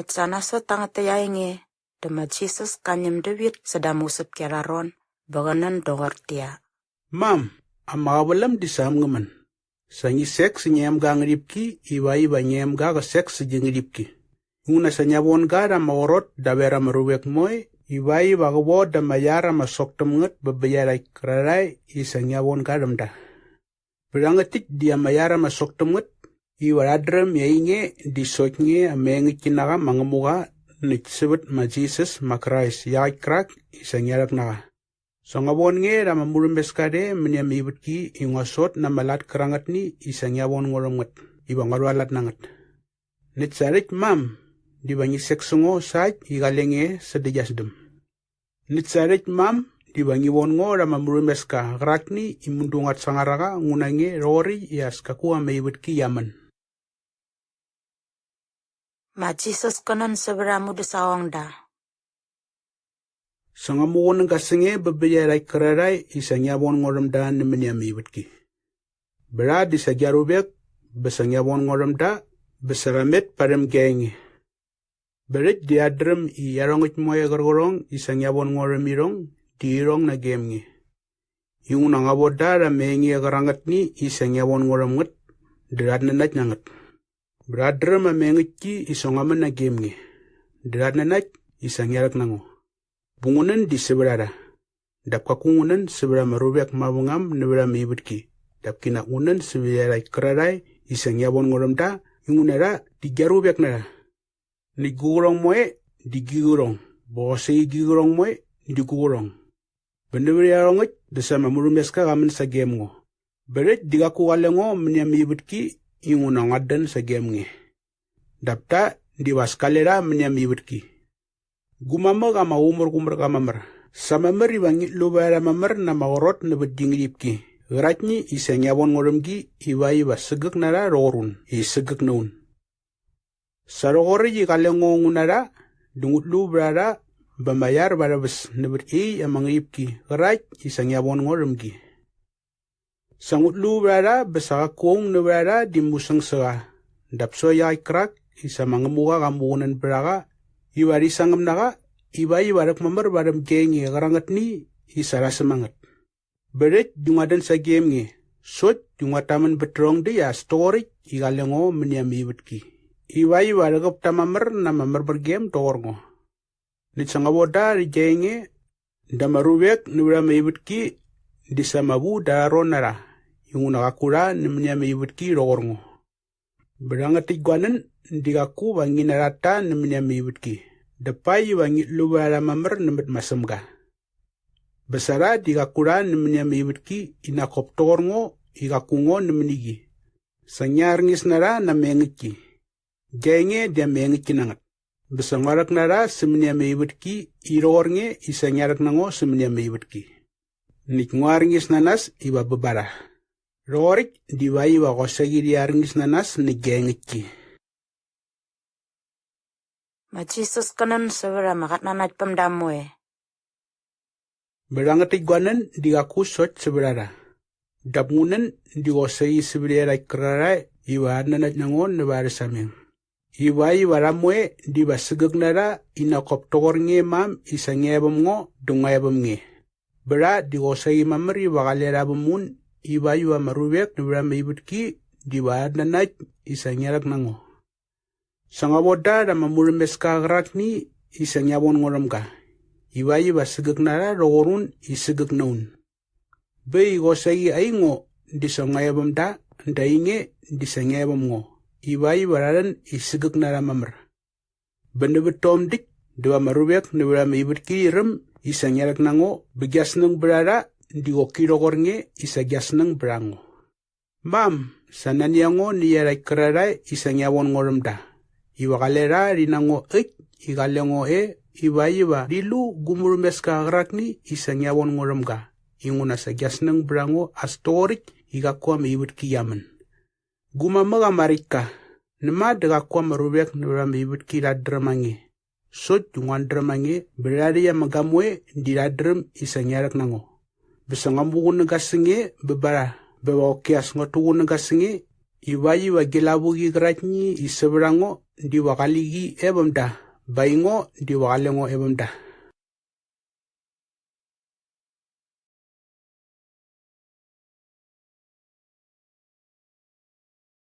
Netsana so tangatayinge, dama Jesus kanyam David sadamusap keraron, baganan dongortia. Mam, amawalam di samgaman. Sangi seks nyam ga ngripki, iwa nyam ga seks jingripki. Nguna sanyawon ga maorot dawera maruwek moy, iwa gawo da mayara masoktem nget bebayarai krarai isanyawon ga damda. Berangetik dia mayara masoktem nget, iwa radrem yainge di soknge amengikinaga mangamuga nitsibet ma Jesus ma Christ yaik krak isanyarak naga. Songawon nge rama murumbes kade menyam ibutki ingosot na malat kerangat ni isanyawon ngoromnget iba ngorwalat nanget. Nitsarik mam di banyi seksungo saj igalenge sedejasdem. Nitsarik mam di banyi wongo rama murumbes ka rakni imundungat sangaraga ngunange rori ias kakua me ibutki yaman. Ma Jesus kanan seberamu desawang da. Sangamuon ng kasenge bebayarai kerarai isanyawon ngoromda ni menyam ibutki. Bera di sajarubek besanyawon ngoromda besaramet parem genge. Berit di adrem i yarongit moya gorgorong isanyawon ngoromirong di irong na gemnge. Yung nangaboda ramengi agarangat ni isanyawon ngoromnget derad nanat nangat. Beradrem amengit ki isongaman na gemnge. Derad nanat isangyarak nango. Bungunan di seberada. Dap kakungunan sebera marubek mabungam nebera mibutki. Dap kinakunan sebera kerarai isang yabon ngoromda yungunara di jarubek nara. Ni gurong moe di gurong. Bose gurong moe di gurong. Benebera ronget desa mamurumbeska gamen sa game ngo. Beret di kaku walengo menya mibutki yungunang adan sa game nge. Dapta di waskalera menya mibutki. Gumamag ama umur kamamar. Sa mamar iwangit lubara mamar na maorot na badjingripki. Geratni isanyawon ngoromgi iwa segek nara rorun. Segek naun. Sa rogori kalengo ngunara dungut lubara bamayar barabas na bati amang ripki. Gerat isanyawon ngoromgi. Sangut lubara basakakong nabara dimusang saga. Dapso yay krak isa mangamuka kamukunan beraga. Iwari sangam naga, iwari warak mamar baram gengi garangat ni isara semangat. Beret dungadan sa game nge, sot dungataman betrong dia story igalengo menyam ibutki. Iwari warak tamamar na mamar bergame torngo. Nitsangawoda rijenge, damarubek nubra ibutki disamabu daron nara, yung nakakura ni menyam ibutki rorngo. Berangat igwanan, digaku wangi narata na menyam ibutki. Dapai wangi lubara mamar namat masamga. Besara digakura na menyam ibutki inakop torngo igakungo na menigi. Sanyar ngis nara na mengiki. Jenge dia mengiki nangat. Besangarak nara sa menyam ibutki irornge isanyarak nango sa menyam ibutki. Niknguar ngis nanas iba babara. Rorik diwai wa kosagi diarngis nanas ni gengiki. Ma Jesus kanan sebera makat nanat pemdamoy. Berangat igwanan digakusot seberara. Dapungan digosagi seberara kerarai iwa nanat nangon na barisameng. Iwa ramoy di basagag nara inakop tornge mam isangebam ngo dungayabam nge. Bera digosagi mamari wakalera bamun iwa marubek na bera maibutki diwa nanat isangerak nango. Sangawoda na mamurimbes ka ni isanyawon ngoromka. Iwa segek nara rorun isegek naun. Bei gosagi aingo disangayabam da dainge disangayabam ngo. Iwa raran isegek nara mamar. Benda betom dik dua marubek na bera maibutki rem isanyarak nango begas nang berara digoki rogornge isagyas nang berango. Mam, sananiango niyaray keraray isanyawon ngoromda. Iwa kalera rinango igalengo iwa dilu gumurumbes ka agrakni isanyawon ngoromga. Inguna sa gyas ng brango astorik igakwa maibutki yaman. Gumamaga marika, nama dagakwa marubek nura maibutki radramangi. Sot yungan dramangi berari ya magamwe diradram isanyarak nango. Besangambugun nagasenge bebara bewa okias ngotugun nagasenge iwayi wa gilabugi gratni isebrango di wakaligi ebamda, baingo di wakalengo ebamda.